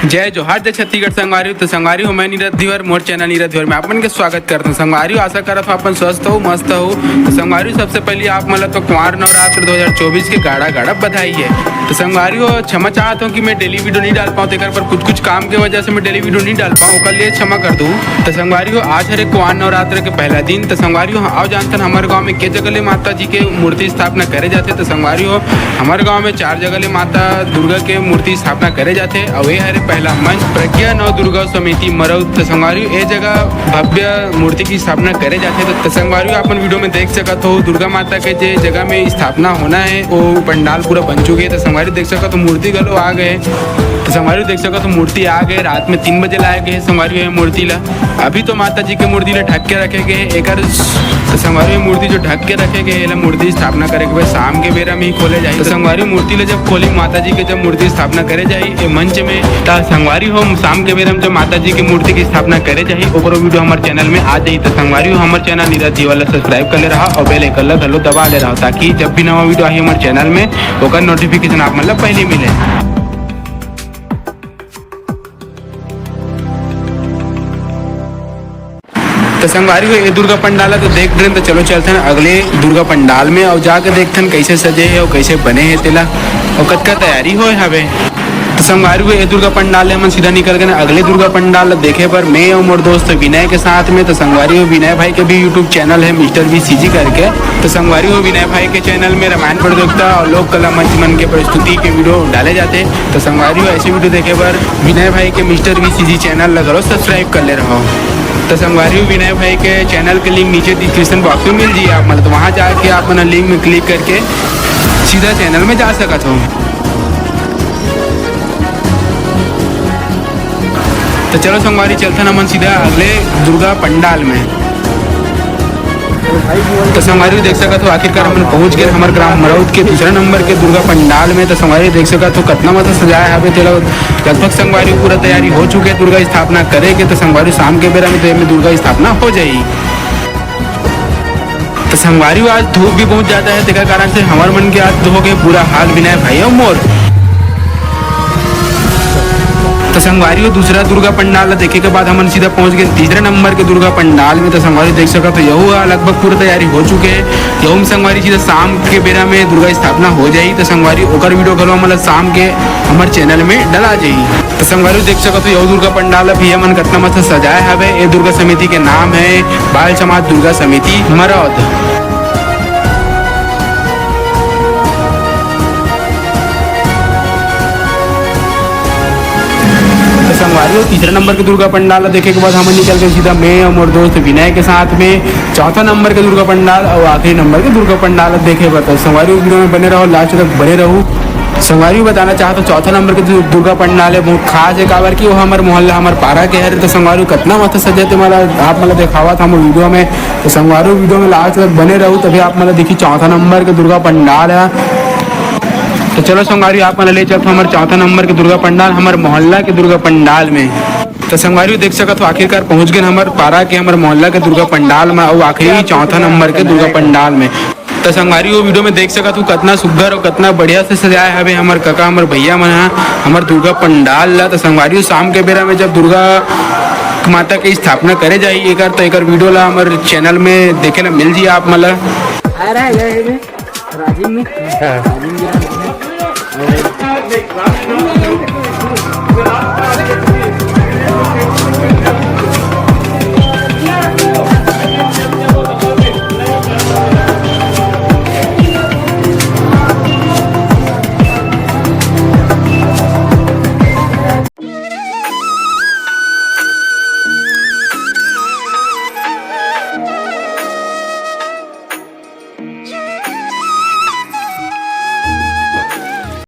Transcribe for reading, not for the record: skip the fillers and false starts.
जय जोहार जय छत्तीसगढ़ संगवारी। तो संगवारी हो मैं नीरज धीवर, मोर चैनल नीरज धीवर में अपन के स्वागत करता हूँ। संगवारी आशा करत हूँ अपन स्वस्थ हो मस्त हो। तो संगवारी सबसे पहले आप मतलब तो कुंवार नवरात्र 2024 के गाड़ा गाड़ा बधाई है। तो संगवारी हो क्षमा चाहता हूँ कि मैं डेली वीडियो नहीं डाल पाऊँ, पर कुछ काम की वजह से मैं डेली वीडियो नहीं डाल पाऊँ, उसके लिए क्षमा कर दूँ। तो संगवारी हो आज हरे कुंवार नवरात्र के पहला दिन। तो संगवारी हो आओ जानते हैं हमारे गाँव में के जगह माता जी के मूर्ति स्थापना करे जाते। तो संगवारी हो हमारे गाँव में 4 जगह माता दुर्गा के मूर्ति स्थापना करे जाते और ये हरे पहला मंच प्रज्ञा नव दुर्गा समिति मरौद। तो संगवारी ये जगह भव्य मूर्ति की स्थापना करे जाते। तो संगवारी अपन वीडियो में देख सकत हो दुर्गा माता के जे जगह में स्थापना होना है वो पंडाल पूरा बन चुके है। तो संगवारी देख सकत हो मूर्ति गलो आ गए। तो संगवारी देख सकत हो मूर्ति आ गए, रात में 3 बजे लाए गए संगवारी ये मूर्ति ला। अभी तो माता जी के मूर्ति ला ढक के रखे गए एक। तो संगवारी मूर्ति जो ढक के रखे गए मूर्ति स्थापना करे के शाम के बेरा में ही खोले जाए। तो संगवारी मूर्ति ले जब खोली माता जी के जब मूर्ति स्थापना करे जाए मंच में, तो संगवारी हो शाम के बेरा में जब माता जी की मूर्ति की स्थापना करे जाए ओकरो वीडियो हमारे चैनल में आ जाए। तो संगवारी हो हमारे चैनल नीरज जी वाला सब्सक्राइब कर ले रहा और बेल आइकन ला घलो दबा ले रहा, ताकि जब भी नवा वीडियो आई हमारे चैनल में ओकर नोटिफिकेशन आप मतलब पहले मिले। तो संगवारी हो ये दुर्गा पंडाल है तो देख रहे तो चलो चलते हैं अगले दुर्गा पंडाल में और जाके देखते हैं कैसे सजे है और कैसे बने हैं तेला और कद का तैयारी हो हवे। तो संगवारी हो ये दुर्गा पंडाल है मन सीधा निकल गए अगले दुर्गा पंडाल देखे पर मैं और मोर दोस्त विनय के साथ में। तो संगवारी हो विनय भाई के भी यूट्यूब चैनल है मिस्टर वी सीजी करके। तो संगवारी हो विनय भाई के चैनल में रामायण प्रतियोगिता और लोक कला मंच मन के प्रस्तुति के वीडियो डाले जाते। तो संगवारी हो ऐसे वीडियो देखे पर विनय भाई के मिस्टर वी सीजी चैनल लगा सब्सक्राइब कर ले रहा हो। तो संगवारी हो विनय भाई के चैनल के लिंक नीचे डिस्क्रिप्शन बॉक्स में मिल जाइए आप मतलब वहाँ जाके आप अपना लिंक में क्लिक करके सीधा चैनल में जा सकते हो। तो चलो संगवारी चलते ना मन सीधा अगले दुर्गा पंडाल में। तो संगवारी देख सकते हो आखिरकार हम पहुंच गए हमारे ग्राम मरौद के दूसरा नंबर के दुर्गा पंडाल में। तो संगवारी देख सकते हो कितना मतलब सजाया है तेरा लगभग संगवारी पूरा तैयारी हो चुके है दुर्गा स्थापना करेंगे। तो संगवारी शाम के बेरा में तो में दुर्गा स्थापना हो जाएगी। तो संगवारी आज धूप भी बहुत ज्यादा है तेरा कारण से हमारे मन के आज हो गए पूरा हाल विनय भाई और मोर। तो संगवारी हो दूसरा दुर्गा पंडाल देखे के बाद हम सीधा पहुंच गए तीसरे नंबर के दुर्गा पंडाल में। तो संगवारी देख सकते तो यहू लगभग पूरी तैयारी हो चुके हैं। यहू में संगवारी सीधा शाम के बेरा में दुर्गा स्थापना हो जाए। तो संगवारी ओकर वीडियो करो मतलब शाम के हमारे चैनल में डला जाए। तो संगवारी देख सकते यहू दुर्गा पंडाल भी हमन कितना मतलब सजाया है। ये दुर्गा समिति के नाम है बाल समाज दुर्गा समिति मरौद। संगवारी हो तीसरा नंबर के दुर्गा पंडाल देखे के बाद हम निकल गए सीधा मैं और मोर दोस्त विनय के साथ में चौथा नंबर के दुर्गा पंडाल और आखिरी नंबर के दुर्गा पंडाल देखे बताओ। संगवारी वीडियो में बने रहो लास्ट तक बने रहो। संगवारी बताना चाहता हूँ चौथा नंबर के दुर्गा पंडाल है बहुत खास है काबर की वो हमारे मोहल्ला हमारे पारा के है। तो संगवारी कितना मस्त सजे थे मतलब आप मतलब दिखावा था वीडियो में। तो संगवारी वीडियो में लास्ट तक बने रहो तभी आप मतलब देखिए चौथा नंबर के दुर्गा पंडाल है। तो चलो संगवारी आप ले चलते हमारे चौथा नंबर के दुर्गा पंडाल हमारे मोहल्ला के दुर्गा पंडाल में। तो संगवारी देख सकते हो आखिरकार पहुंच गए हमारे पारा के हमारे मोहल्ला के दुर्गा पंडाल में और आखिरी चौथा नंबर के दुर्गा पंडाल में। तो संगवारी वो वीडियो में देख सकते हो कितना सुंदर और कितना बढ़िया से सजाया है हमारे काका हमारे भैया मन हमारे दुर्गा पंडाल ला। तो संगवारी शाम के बेरा में जब दुर्गा माता की स्थापना करे जाए तो एक वीडियो ला हमारे चैनल में देखे ला मिल जाए आप मतलब।